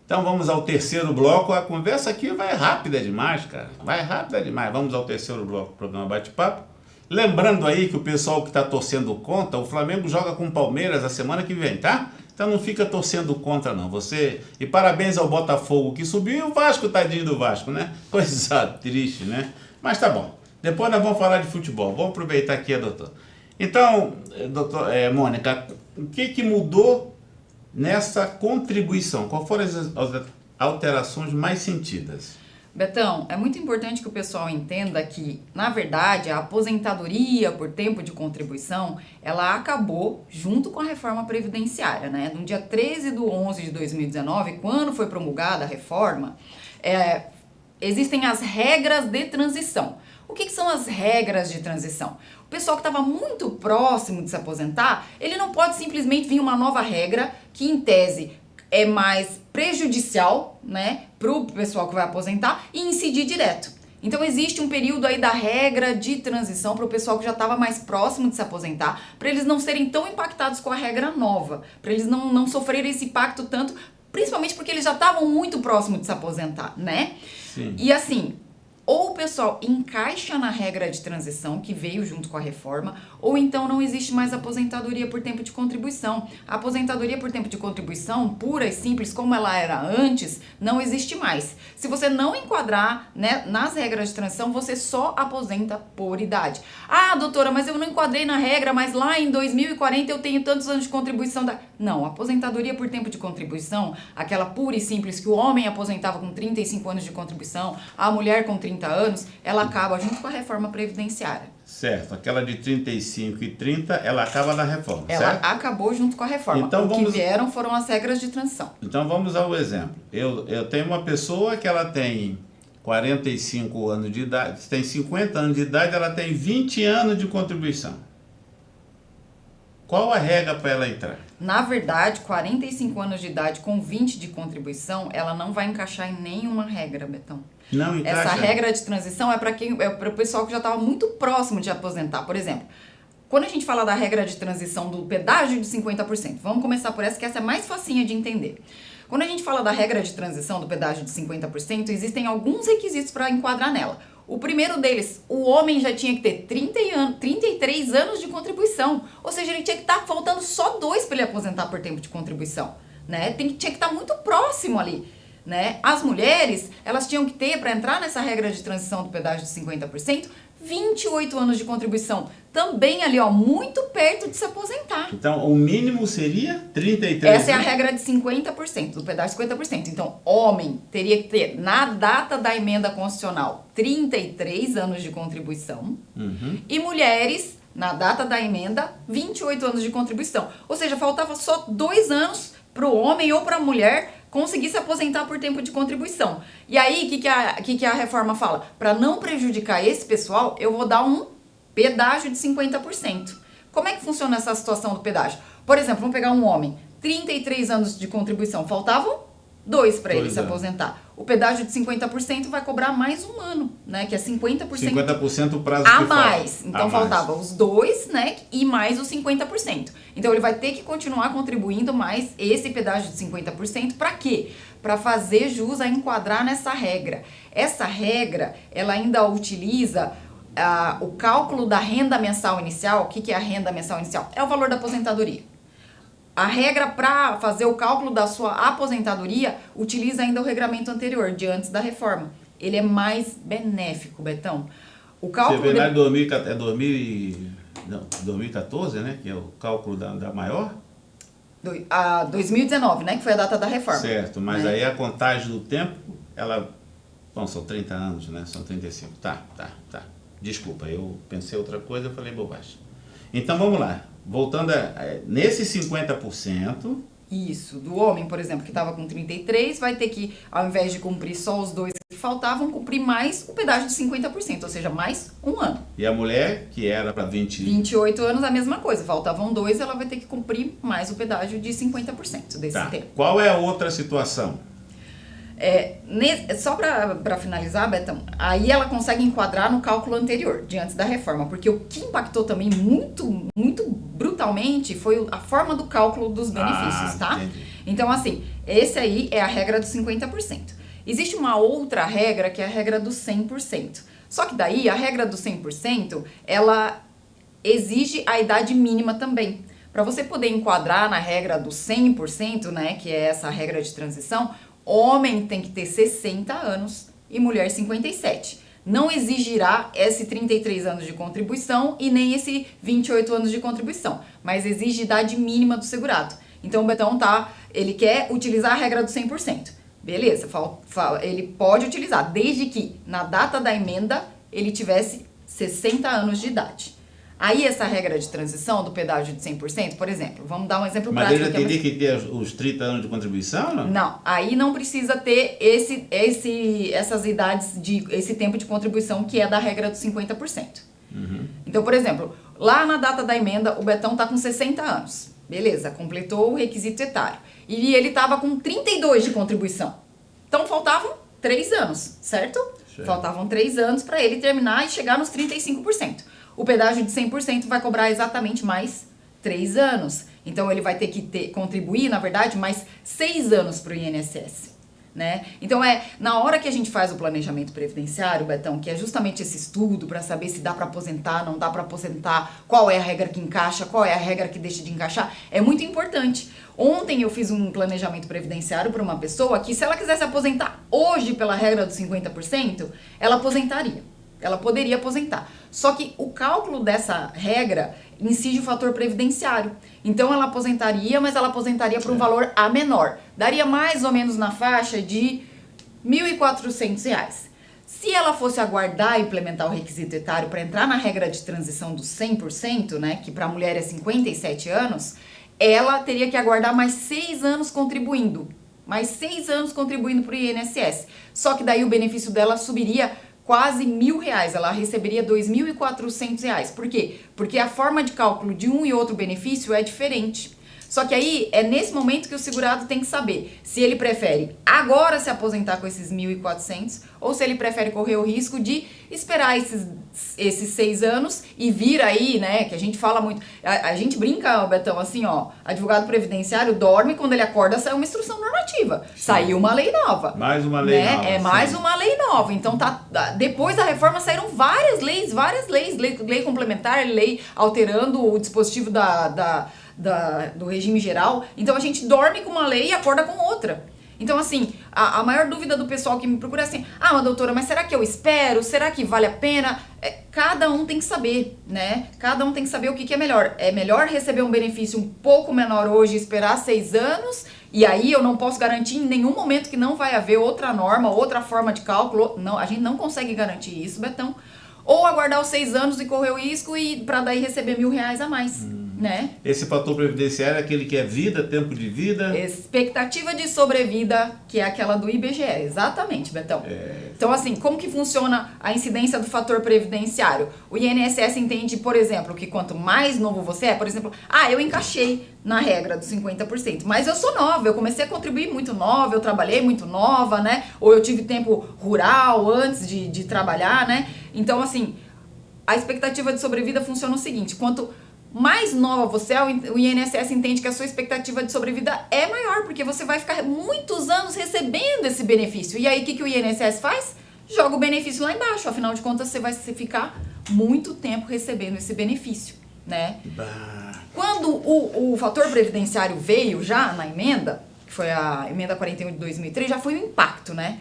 Então vamos ao terceiro bloco. A conversa aqui vai rápida demais, cara. Vai rápida demais. Vamos ao terceiro bloco do programa Bate-Papo. Lembrando aí que o pessoal que está torcendo contra, o Flamengo joga com o Palmeiras a semana que vem, tá? Então não fica torcendo contra, não. E parabéns ao Botafogo que subiu e o Vasco, tadinho do Vasco, né? Coisa triste, né? Mas tá bom. Depois nós vamos falar de futebol. Vamos aproveitar aqui, doutor. Então, Mônica, o que mudou nessa contribuição? Quais foram as alterações mais sentidas? Betão, é muito importante que o pessoal entenda que, na verdade, a aposentadoria por tempo de contribuição, ela acabou junto com a reforma previdenciária, né? No dia 13/11 de 2019, quando foi promulgada a reforma, existem as regras de transição. O que são as regras de transição? O pessoal que estava muito próximo de se aposentar, ele não pode simplesmente vir uma nova regra que, em tese, é mais prejudicial, né, para o pessoal que vai aposentar e incidir direto. Então existe um período aí da regra de transição para o pessoal que já estava mais próximo de se aposentar, para eles não serem tão impactados com a regra nova, para eles não sofrerem esse impacto tanto, principalmente porque eles já estavam muito próximos de se aposentar, né? Sim. E assim, ou o pessoal encaixa na regra de transição que veio junto com a reforma, ou então não existe mais aposentadoria por tempo de contribuição. A aposentadoria por tempo de contribuição, pura e simples, como ela era antes, não existe mais. Se você não enquadrar, né, nas regras de transição, você só aposenta por idade. Ah, doutora, mas eu não enquadrei na regra, mas lá em 2040 eu tenho tantos anos de contribuição. Não, a aposentadoria por tempo de contribuição, aquela pura e simples que o homem aposentava com 35 anos de contribuição, a mulher com 30 anos, ela acaba junto com a reforma previdenciária. Certo, aquela de 35 e 30, ela acaba na reforma, ela certo? Acabou junto com a reforma. Então, que vieram foram as regras de transição. Então vamos ao exemplo. Eu tenho uma pessoa que ela tem 45 anos de idade, tem 50 anos de idade, ela tem 20 anos de contribuição. Qual a regra para ela entrar? Na verdade, 45 anos de idade com 20 de contribuição, ela não vai encaixar em nenhuma regra, Betão. Não encaixa. Essa regra de transição é para o pessoal que já estava muito próximo de aposentar. Por exemplo, quando a gente fala da regra de transição do pedágio de 50%, vamos começar por essa, que essa é mais facinha de entender. Quando a gente fala da regra de transição do pedágio de 50%, existem alguns requisitos para enquadrar nela. O primeiro deles, o homem já tinha que ter 33 anos de contribuição. Ou seja, ele tinha que estar faltando só 2 para ele aposentar por tempo de contribuição, né? Tinha que estar muito próximo ali, né? As mulheres, elas tinham que ter, para entrar nessa regra de transição do pedágio de 50%, 28 anos de contribuição. Também ali, ó, muito perto de se aposentar. Então, o mínimo seria 33 Essa é a regra de 50%, do pedágio de 50%. Então, homem teria que ter, na data da emenda constitucional, 33 anos de contribuição. Uhum. E mulheres, na data da emenda, 28 anos de contribuição. Ou seja, faltava só 2 anos para o homem ou para a mulher conseguir se aposentar por tempo de contribuição. E aí, o que a reforma fala? Para não prejudicar esse pessoal, eu vou dar um pedágio de 50%. Como é que funciona essa situação do pedágio? Por exemplo, vamos pegar um homem, 33 anos de contribuição, faltavam 2 para ele se aposentar. O pedágio de 50% vai cobrar mais um ano, né? Que é 50%. 50% o prazo a que mais. falta. Então faltava os 2, né? E mais os 50%. Então ele vai ter que continuar contribuindo mais esse pedágio de 50%. Para quê? Para fazer jus a enquadrar nessa regra. Essa regra, ela ainda utiliza o cálculo da renda mensal inicial. O que é a renda mensal inicial? É o valor da aposentadoria. A regra para fazer o cálculo da sua aposentadoria utiliza ainda o regramento anterior, de antes da reforma. Ele é mais benéfico, Betão. O cálculo... Você vê lá em 2014, né? Que é o cálculo da maior. 2019, né? Que foi a data da reforma. Certo, mas né? aí a contagem do tempo, ela... Bom, são 30 anos, né? São 35. Tá. Desculpa, eu pensei outra coisa, eu falei bobagem. Então, vamos lá. Voltando nesse 50%... Isso, do homem, por exemplo, que estava com 33, vai ter que, ao invés de cumprir só os 2 que faltavam, cumprir mais o pedágio de 50%, ou seja, mais um ano. E a mulher, que era para 28 anos, a mesma coisa. Faltavam 2, ela vai ter que cumprir mais o pedágio de 50% desse tempo. Qual é a outra situação? Só para finalizar, Betão, aí ela consegue enquadrar no cálculo anterior, de antes da reforma, porque o que impactou também muito, muito brutalmente foi a forma do cálculo dos benefícios, tá? Entendi. Então, assim, esse aí é a regra dos 50%. Existe uma outra regra, que é a regra dos 100%. Só que daí, a regra dos 100%, ela exige a idade mínima também. Para você poder enquadrar na regra dos 100%, né, que é essa regra de transição, homem tem que ter 60 anos e mulher 57. Não exigirá esse 33 anos de contribuição e nem esse 28 anos de contribuição, mas exige idade mínima do segurado. Então o Betão ele quer utilizar a regra do 100%. Beleza, ele pode utilizar, desde que na data da emenda ele tivesse 60 anos de idade. Aí essa regra de transição do pedágio de 100%, por exemplo, vamos dar um exemplo Mas prático. ele já teria que ter os 30 anos de contribuição, não? Não, aí não precisa ter essas idades, esse tempo de contribuição que é da regra dos 50%. Então, por exemplo, lá na data da emenda, o Betão está com 60 anos. Beleza, completou o requisito etário. E ele estava com 32 de contribuição. Então, faltavam 3 anos, certo? Faltavam 3 anos para ele terminar e chegar nos 35%. O pedágio de 100% vai cobrar exatamente mais 3 anos. Então, ele vai ter que contribuir, na verdade, mais 6 anos para o INSS. Né? Então, na hora que a gente faz o planejamento previdenciário, Betão, que é justamente esse estudo para saber se dá para aposentar, não dá para aposentar, qual é a regra que encaixa, qual é a regra que deixa de encaixar, é muito importante. Ontem eu fiz um planejamento previdenciário para uma pessoa que, se ela quisesse aposentar hoje pela regra dos 50%, ela aposentaria. Ela poderia aposentar. Só que o cálculo dessa regra incide o fator previdenciário. Então ela aposentaria, mas ela aposentaria por um valor a menor. Daria mais ou menos na faixa de R$ 1.400. Se ela fosse aguardar e implementar o requisito etário para entrar na regra de transição dos 100%, né, que para a mulher é 57 anos, ela teria que aguardar mais 6 anos contribuindo. Mais 6 anos contribuindo para o INSS. Só que daí o benefício dela subiria quase R$ 1.000, ela receberia R$ 2.400. Por quê? Porque a forma de cálculo de um e outro benefício é diferente. Só que aí é nesse momento que o segurado tem que saber se ele prefere agora se aposentar com esses 1.400 ou se ele prefere correr o risco de esperar esses 6 anos e vir aí, né, que a gente fala muito, a gente brinca, Betão, assim, ó, advogado previdenciário dorme, quando ele acorda sai uma instrução normativa, saiu uma lei nova. Mais uma lei nova. É mais uma lei nova, então depois da reforma saíram várias leis, lei complementar, lei alterando o dispositivo do regime geral. Então a gente dorme com uma lei e acorda com outra. Então, assim, a maior dúvida do pessoal que me procura é assim: ah, mas doutora, mas será que eu espero? Será que vale a pena? Cada um tem que saber, né? Cada um tem que saber o que é melhor. É melhor receber um benefício um pouco menor hoje e esperar 6 anos, e aí eu não posso garantir em nenhum momento que não vai haver outra norma, outra forma de cálculo. Não, a gente não consegue garantir isso, Betão. Ou aguardar os 6 anos e correr o risco e para daí receber R$ 1.000 a mais, né? Esse fator previdenciário é aquele que é vida, tempo de vida? Expectativa de sobrevida, que é aquela do IBGE, exatamente, Betão. Então, assim, como que funciona a incidência do fator previdenciário? O INSS entende, por exemplo, que quanto mais novo você é, por exemplo, eu encaixei na regra dos 50%, mas eu sou nova, eu comecei a contribuir muito nova, eu trabalhei muito nova, né? Ou eu tive tempo rural antes de trabalhar, né? Então, assim, a expectativa de sobrevida funciona o seguinte: quanto mais nova você é, o INSS entende que a sua expectativa de sobrevida é maior, porque você vai ficar muitos anos recebendo esse benefício. E aí, o que o INSS faz? Joga o benefício lá embaixo. Afinal de contas, você vai ficar muito tempo recebendo esse benefício, né? Quando o fator previdenciário veio já na emenda, que foi a emenda 41 de 2003, já foi um impacto, né?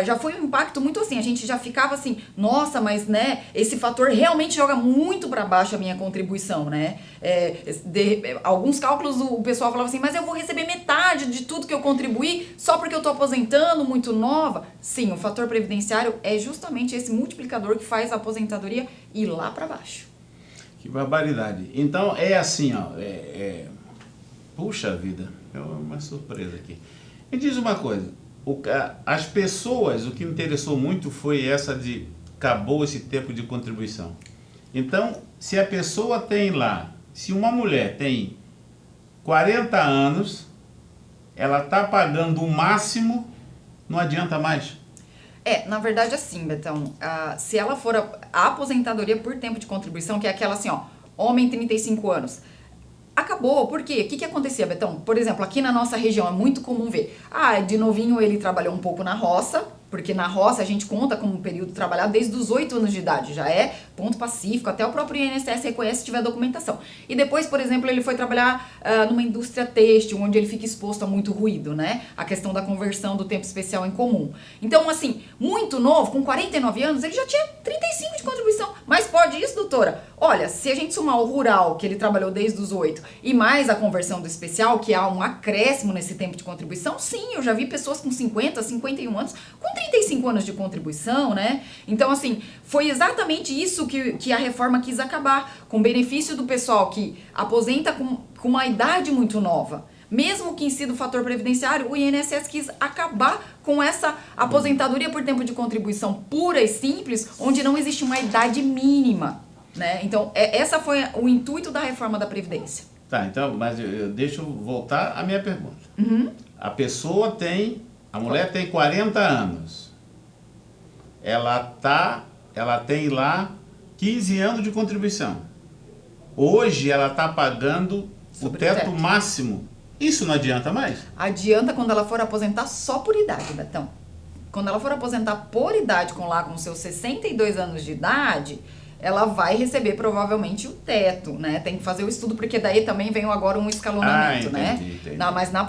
Já foi um impacto muito assim, a gente já ficava assim, nossa, mas, né, esse fator realmente joga muito para baixo a minha contribuição, né? Alguns cálculos o pessoal falava assim, mas eu vou receber metade de tudo que eu contribuí só porque eu tô aposentando muito nova. Sim, o fator previdenciário é justamente esse multiplicador que faz a aposentadoria ir lá para baixo. Que barbaridade. Então é assim, ó, puxa vida, é uma surpresa aqui. Me diz uma coisa. As pessoas, o que me interessou muito foi essa de acabou esse tempo de contribuição. Então, se a pessoa tem lá, se uma mulher tem 40 anos, ela está pagando o máximo não adianta mais. Na verdade, assim, Betão, se ela for a aposentadoria por tempo de contribuição, que é aquela assim, ó, homem 35 anos, acabou. Por quê? O que acontecia, Betão? Por exemplo, aqui na nossa região é muito comum ver, de novinho ele trabalhou um pouco na roça, porque na roça a gente conta como um período trabalhado desde os 8 anos de idade, já é ponto pacífico, até o próprio INSS reconhece se tiver documentação. E depois, por exemplo, ele foi trabalhar numa indústria têxtil, onde ele fica exposto a muito ruído, né? A questão da conversão do tempo especial em comum. Então, assim, muito novo, com 49 anos, ele já tinha 35 de contribuição. Mas pode isso, doutora? Olha, se a gente somar o rural, que ele trabalhou desde os 8, e mais a conversão do especial, que há um acréscimo nesse tempo de contribuição, sim, eu já vi pessoas com 50, 51 anos, com 35 anos de contribuição, né? Então, assim, foi exatamente isso que a reforma quis acabar, com benefício do pessoal que aposenta com uma idade muito nova. Mesmo que incida o fator previdenciário, o INSS quis acabar com essa aposentadoria por tempo de contribuição pura e simples, onde não existe uma idade mínima, né? Então, essa foi o intuito da reforma da Previdência. Tá, então, mas deixa eu voltar à minha pergunta. A mulher tem 40 anos. Ela tem lá 15 anos de contribuição. Hoje ela está pagando o teto máximo. Isso não adianta mais? Adianta quando ela for aposentar só por idade, Betão. Quando ela for aposentar por idade, com seus 62 anos de idade, ela vai receber provavelmente o teto, né? Tem que fazer o estudo, porque daí também vem agora um escalonamento, entendi. Não, mas na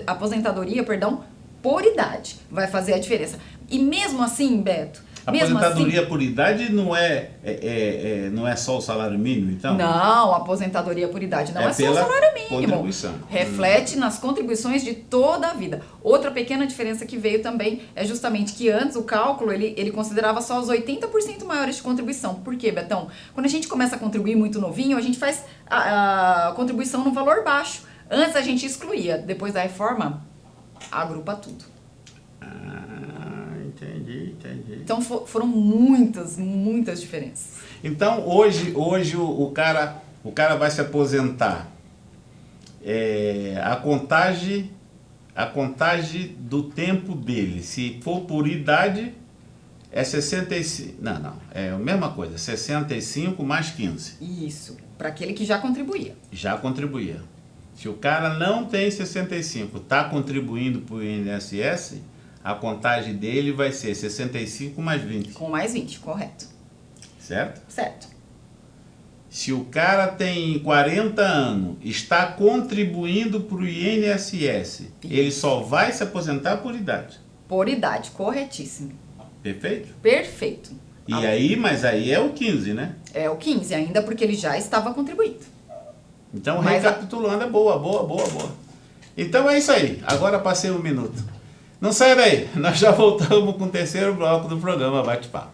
aposentadoria, por idade, vai fazer a diferença. E mesmo assim, Beto, aposentadoria por idade não é só o salário mínimo, então? Não, aposentadoria por idade não é só o salário mínimo. Reflete nas contribuições de toda a vida. Outra pequena diferença que veio também é justamente que antes o cálculo, ele considerava só os 80% maiores de contribuição. Por quê, Betão? Quando a gente começa a contribuir muito novinho, a gente faz a contribuição no valor baixo. Antes a gente excluía, depois da reforma, agrupa tudo. Entendi. Então foram muitas diferenças. Então hoje o cara vai se aposentar. A contagem do tempo dele, se for por idade, é 65. Não, é a mesma coisa, 65 mais 15. Isso, para aquele que já contribuía. Já contribuía. Se o cara não tem 65, está contribuindo para o INSS, a contagem dele vai ser 65 mais 20. Com mais 20, correto. Certo? Certo. Se o cara tem 40 anos, está contribuindo para o INSS, ele só vai se aposentar por idade. Por idade, corretíssimo. Perfeito? Perfeito. Mas aí é o 15, né? É o 15 ainda, porque ele já estava contribuindo. Então, recapitulando, é boa. Então é isso aí. Agora passei um minuto. Não sai daí, nós já voltamos com o terceiro bloco do programa Bate-Papo.